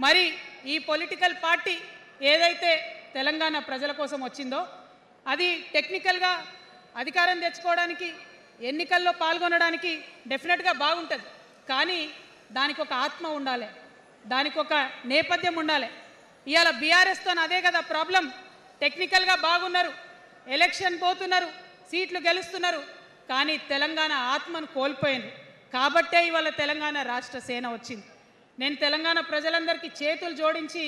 మరి ఈ political party ఏదైతే తెలంగాణ ప్రజల కోసం వచ్చిందో అది టెక్నికల్గా అధికారం తెచ్చుకోవడానికి ఎన్నికల్లో పాల్గొనడానికి డెఫినెట్గా బాగుంటుంది. కానీ దానికి ఒక ఆత్మ ఉండాలి, దానికి ఒక నేపథ్యం ఉండాలి. ఇవాళ బీఆర్ఎస్తో అదే కదా ప్రాబ్లం. టెక్నికల్గా బాగున్నారు, ఎలక్షన్ పోతున్నారు, సీట్లు గెలుస్తున్నారు, కానీ తెలంగాణ ఆత్మను కోల్పోయింది. కాబట్టే ఇవాళ తెలంగాణ రాష్ట్ర సేన వచ్చింది. నేను తెలంగాణ ప్రజలందరికీ చేతులు జోడించి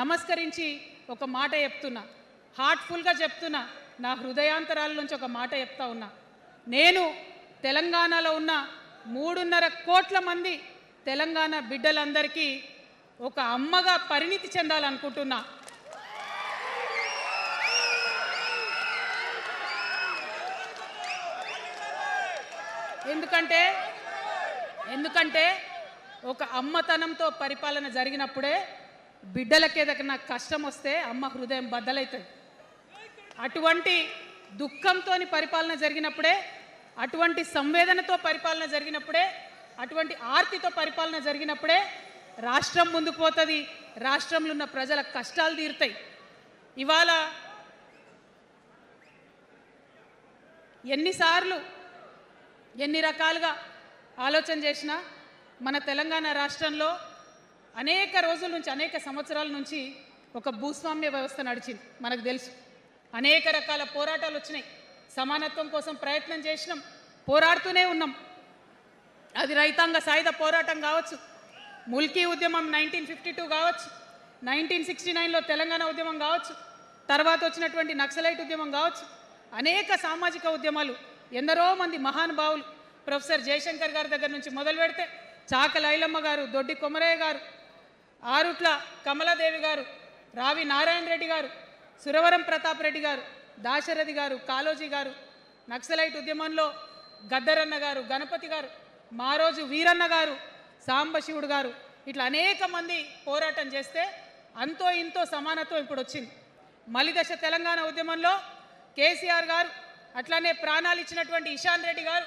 నమస్కరించి ఒక మాట చెప్తున్నా, హార్ట్ఫుల్గా చెప్తున్నా, నా హృదయాంతరాల నుంచి ఒక మాట చెప్తా ఉన్నా. నేను తెలంగాణలో ఉన్న 3.5 కోట్ల మంది తెలంగాణ బిడ్డలందరికీ ఒక అమ్మగా పరిణితి చెందాలనుకుంటున్నా. ఎందుకంటే ఒక అమ్మతనంతో పరిపాలన జరిగినప్పుడే బిడ్డలకి ఏదైనా కష్టం వస్తే అమ్మ హృదయం బద్దలవుతుంది. అటువంటి దుఃఖంతో పరిపాలన జరిగినప్పుడే, అటువంటి సంవేదనతో పరిపాలన జరిగినప్పుడే, అటువంటి ఆర్తితో పరిపాలన జరిగినప్పుడే రాష్ట్రం ముందుకు పోతుంది, రాష్ట్రంలో ఉన్న ప్రజల కష్టాలు తీరుతాయి. ఇవాళ ఎన్నిసార్లు ఎన్ని రకాలుగా ఆలోచన చేసినా మన తెలంగాణ రాష్ట్రంలో అనేక రోజుల నుంచి, అనేక సంవత్సరాల నుంచి ఒక భూస్వామ్య వ్యవస్థ నడిచింది. మనకు తెలుసు, అనేక రకాల పోరాటాలు వచ్చినాయి. సమానత్వం కోసం ప్రయత్నం చేసినాం, పోరాడుతూనే ఉన్నాం. అది రైతాంగ సాయుధ పోరాటం కావచ్చు, ముల్కీ ఉద్యమం 1952 కావచ్చు, 1969లో తెలంగాణ ఉద్యమం కావచ్చు, తర్వాత వచ్చినటువంటి నక్సలైట్ ఉద్యమం కావచ్చు, అనేక సామాజిక ఉద్యమాలు, ఎందరో మంది మహానుభావులు, ప్రొఫెసర్ జయశంకర్ గారి దగ్గర నుంచి మొదలు పెడితే చాకల ఐలమ్మ గారు, దొడ్డి కొమరయ్య గారు, ఆరుట్ల కమలాదేవి గారు, రావి నారాయణ రెడ్డి గారు, సురవరం ప్రతాప్ రెడ్డి గారు, దాశరథి గారు, కాళోజీ గారు, నక్సలైట్ ఉద్యమంలో గద్దరన్న గారు, గణపతి గారు, మారోజు వీరన్న గారు, సాంబశివుడు గారు, ఇట్లా అనేక మంది పోరాటం చేస్తే అంతో ఇంతో సమానత్వం ఇప్పుడు వచ్చింది. మలిదశ తెలంగాణ ఉద్యమంలో కేసీఆర్ గారు, అట్లానే ప్రాణాలు ఇచ్చినటువంటి ఇషాన్ రెడ్డి గారు,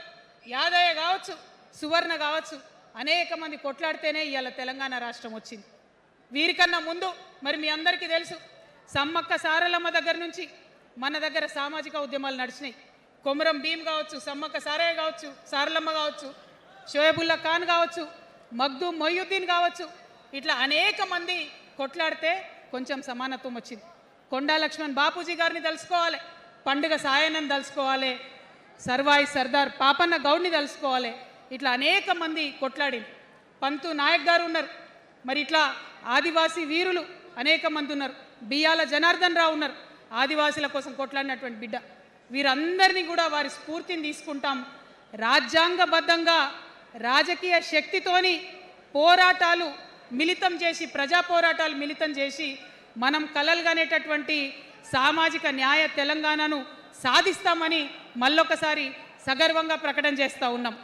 యాదయ్య కావచ్చు, సువర్ణ కావచ్చు, అనేక మంది కొట్లాడితేనే ఇవాళ తెలంగాణ రాష్ట్రం వచ్చింది. వీరికన్నా ముందు మరి మీ అందరికీ తెలుసు, సమ్మక్క సారలమ్మ దగ్గర నుంచి మన దగ్గర సామాజిక ఉద్యమాలు నడిచినాయి. కొమరం భీమ్ కావచ్చు, సమ్మక్క సారయ్య కావచ్చు, సారలమ్మ కావచ్చు, షోయబుల్లా ఖాన్ కావచ్చు, మగ్దూ మొయ్యుద్దీన్ కావచ్చు, ఇట్లా అనేక మంది కొట్లాడితే కొంచెం సమానత్వం వచ్చింది. కొండా లక్ష్మణ్ బాపూజీ గారిని తెలుసుకోవాలి, పండుగ సాయన్నని తెలుసుకోవాలి, సర్వాయి సర్దార్ పాపన్న గౌడ్ని తెలుసుకోవాలి. ఇట్లా అనేక మంది కొట్లాడింది. పంతు నాయక్ గారు ఉన్నారు, మరి ఇట్లా ఆదివాసీ వీరులు అనేక మంది ఉన్నారు. బియ్యాల జనార్దన్ రావు ఉన్నారు, ఆదివాసీల కోసం కొట్లాడినటువంటి బిడ్డ. వీరందరినీ కూడా వారి స్ఫూర్తిని తీసుకుంటాం. రాజ్యాంగబద్ధంగా రాజకీయ శక్తితోని పోరాటాలు మిళితం చేసి, ప్రజా పోరాటాలు మిళితం చేసి మనం కలలుగానేటటువంటి సామాజిక న్యాయ తెలంగాణను సాధిస్తామని మళ్ళొకసారి సగర్వంగా ప్రకటన చేస్తూ ఉన్నాం.